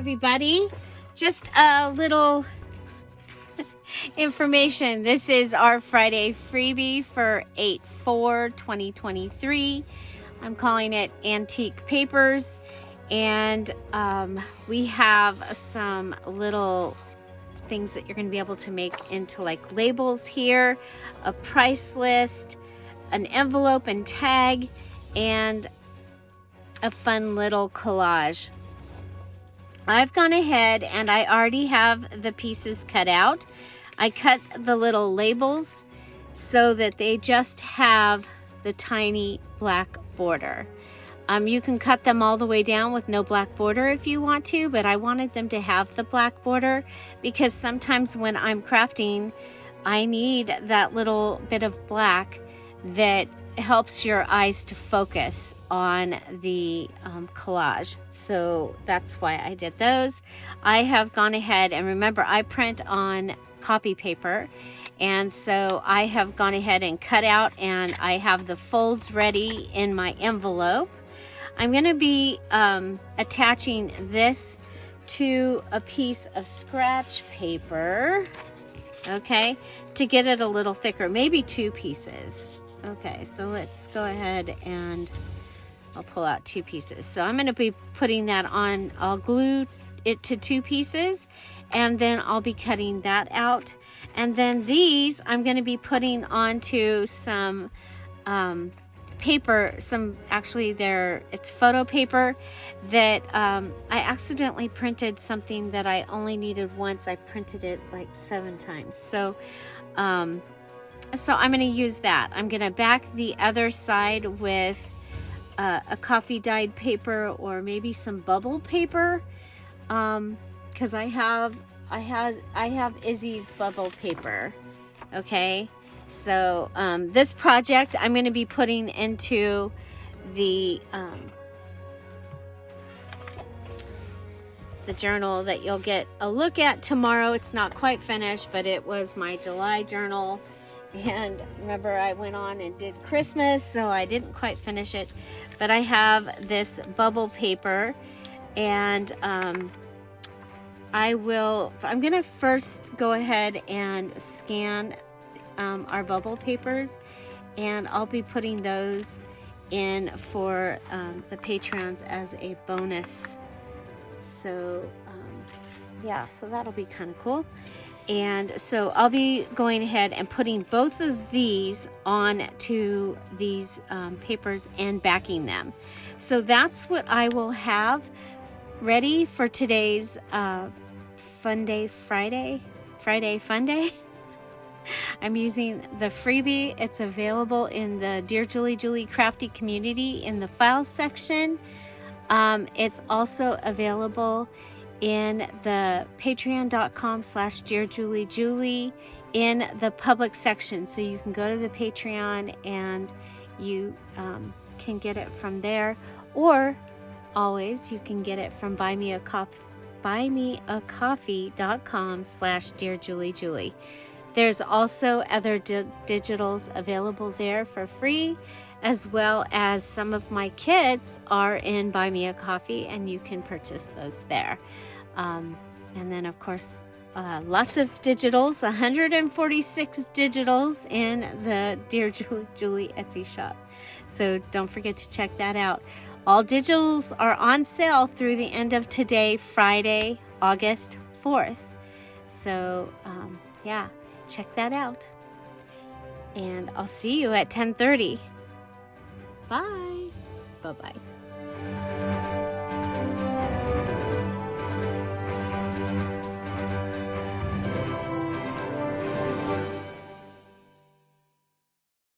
everybody. Just a little information. This is our Friday freebie for 8/4/2023. I'm calling it Antique Papers, and we have some little things that you're going to be able to make into like labels here, a price list, an envelope and tag, and a fun little collage. I've gone ahead and I already have the pieces cut out. I cut the little labels so that they just have the tiny black border. You can cut them all the way down with no black border if you want to, but I wanted them to have the black border because sometimes when I'm crafting, I need that little bit of black that helps your eyes to focus on the collage. So that's why I did those. I have gone ahead and remember I print on copy paper, and so I have gone ahead and cut out, and I have the folds ready in my envelope. I'm going to be attaching this to a piece of scratch paper, okay, to get it a little thicker, maybe 2 pieces. Okay, so let's go ahead and I'll pull out 2 pieces. So I'm going to be putting that on. I'll glue it to 2 pieces, and then I'll be cutting that out. And then these I'm going to be putting onto some paper, it's photo paper that I accidentally printed something that I only needed once. I printed it like 7 times. So I'm going to use that. I'm going to back the other side with a coffee dyed paper or maybe some bubble paper, because I have Izzy's bubble paper. Okay, so this project I'm going to be putting into the journal that you'll get a look at tomorrow. It's not quite finished, but it was my July journal. And remember, I went on and did Christmas, so I didn't quite finish it. But I have this bubble paper, and I'm going to first go ahead and scan our bubble papers, and I'll be putting those in for the Patreons as a bonus. So, yeah, so that'll be kind of cool. And so I'll be going ahead and putting both of these on to these papers and backing them. So that's what I will have ready for today's Friday Funday. I'm using the freebie. It's available in the Dear Julie Julie Crafty community in the files section. It's also available in the patreon.com/DearJulieJulie in the public section. So you can go to the Patreon and you can get it from there, or always you can get it from buymeacoffee.com/DearJulieJulie. There's also other digitals available there for free, as well as some of my kits are in Buy Me a Coffee, and you can purchase those there. And then, of course, lots of digitals, 146 digitals in the Dear Julie Julie Etsy shop. So don't forget to check that out. All digitals are on sale through the end of today, Friday, August 4th. So, yeah, check that out. And I'll see you at 10:30. Bye. Bye-bye.